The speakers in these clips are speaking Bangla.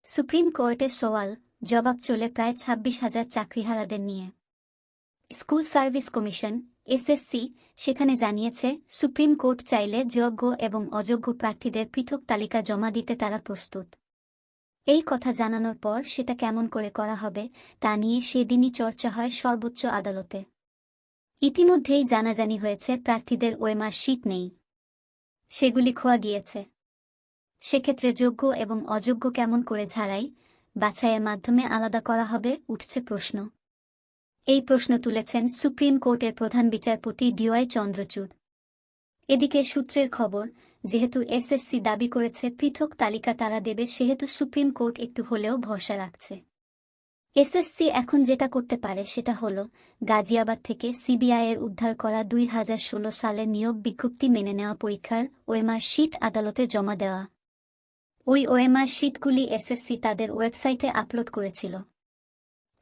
সুপ্রিম কোর্টে সওয়াল জবাব চলে প্রায় ২৬,০০০ চাকরিহারাদের নিয়ে। স্কুল সার্ভিস কমিশন এসএসসি সেখানে জানিয়েছে, সুপ্রিম কোর্ট চাইলে যোগ্য এবং অযোগ্য প্রার্থীদের পৃথক তালিকা জমা দিতে তারা প্রস্তুত। এই কথা জানানোর পর সেটা কেমন করে করা হবে তা নিয়ে সেদিনই চর্চা হয় সর্বোচ্চ আদালতে। ইতিমধ্যেই জানাজানি হয়েছে প্রার্থীদের ওএমআর শিট নেই, সেগুলি খোয়া গিয়েছে। সেক্ষেত্রে যোগ্য এবং অযোগ্য কেমন করে ঝাড়াই বাছাইয়ের মাধ্যমে আলাদা করা হবে উঠছে প্রশ্ন। এই প্রশ্ন তুলেছেন সুপ্রিম কোর্টের প্রধান বিচারপতি ডিওয়াই চন্দ্রচূড়। এদিকে সূত্রের খবর, যেহেতু এসএসসি দাবি করেছে পৃথক তালিকা তারা দেবে, সেহেতু সুপ্রিম কোর্ট একটু হলেও ভরসা রাখছে। এসএসসি এখন যেটা করতে পারে সেটা হল গাজিয়াবাদ থেকে সিবিআইয়ের উদ্ধার করা ২০১৬ সালের নিয়োগ বিজ্ঞপ্তি মেনে নেওয়া পরীক্ষার ওএমআর শিট আদালতে জমা দেওয়া। ওই ওএমআর শিটগুলি এসএসসি তাদের ওয়েবসাইটে আপলোড করেছিল।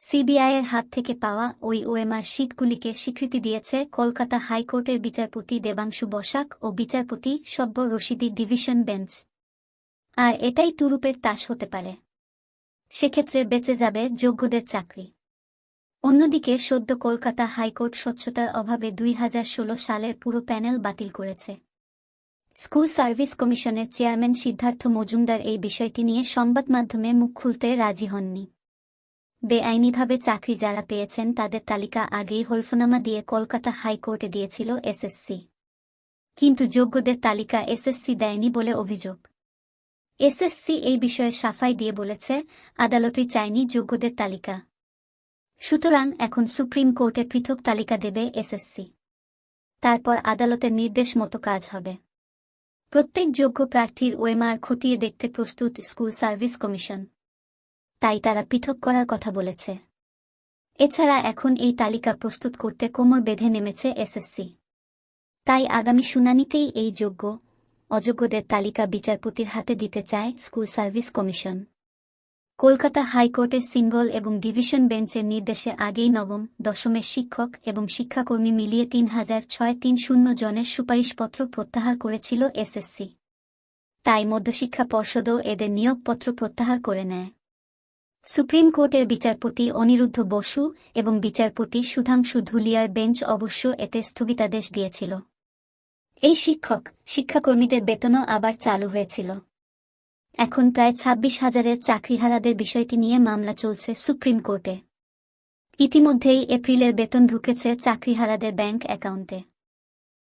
সিবিআইয়ের হাত থেকে পাওয়া ওই ওএমআর শিটগুলিকে স্বীকৃতি দিয়েছে কলকাতা হাইকোর্টের বিচারপতি দেবাংশু বসাক ও বিচারপতি সব্বর রশিদি ডিভিশন বেঞ্চ। আর এটাই তুরুপের তাস হতে পারে। সেক্ষেত্রে বেঁচে যাবে যোগ্যদের চাকরি। অন্যদিকে সদ্য কলকাতা হাইকোর্ট স্বচ্ছতার অভাবে ২০১৬ সালের পুরো প্যানেল বাতিল করেছে। স্কুল সার্ভিস কমিশনের চেয়ারম্যান সিদ্ধার্থ মজুমদার এই বিষয়টি নিয়ে সংবাদ মাধ্যমে মুখ খুলতে রাজি হননি। বেআইনিভাবে চাকরি যারা পেয়েছেন তাদের তালিকা আগেই হলফনামা দিয়ে কলকাতা হাইকোর্টে দিয়েছিল এসএসসি, কিন্তু যোগ্যদের তালিকা এসএসসি দেয়নি বলে অভিযোগ। এসএসসি এই বিষয়ে সাফাই দিয়ে বলেছে, আদালতই চায়নি যোগ্যদের তালিকা। সুতরাং এখন সুপ্রিম কোর্টে পৃথক তালিকা দেবে এসএসসি। তারপর আদালতের নির্দেশ মতো কাজ হবে। প্রত্যেক যোগ্য প্রার্থীর ওএমআর খতিয়ে দেখতে প্রস্তুত স্কুল সার্ভিস কমিশন। তাই তারা পৃথক করার কথা বলেছে। এছাড়া এখন এই তালিকা প্রস্তুত করতে কোমর বেঁধে নেমেছে এসএসসি। তাই আগামী শুনানিতেই এই যোগ্য অযোগ্যদের তালিকা বিচারপতির হাতে দিতে চায় স্কুল সার্ভিস কমিশন। কলকাতা হাইকোর্টের সিঙ্গল এবং ডিভিশন বেঞ্চের নির্দেশে আগেই নবম দশমের শিক্ষক এবং শিক্ষাকর্মী মিলিয়ে ৩৬৩০ জনের সুপারিশপত্র প্রত্যাহার করেছিল এসএসসি। তাই মধ্যশিক্ষা পর্ষদও এদের নিয়োগপত্র প্রত্যাহার করে নেয়। সুপ্রিম কোর্টের বিচারপতি অনিরুদ্ধ বসু এবং বিচারপতি সুধাংশু ধুলিয়ার বেঞ্চ অবশ্য এতে স্থগিতাদেশ দিয়েছিল। এই শিক্ষাকর্মীদের বেতনও আবার চালু হয়েছিল। এখন প্রায় ২৬,০০০ চাকরিহারাদের বিষয়টি নিয়ে মামলা চলছে সুপ্রিম কোর্টে। ইতিমধ্যেই এপ্রিলের বেতন ঢুকেছে চাকরিহারাদের ব্যাংক অ্যাকাউন্টে।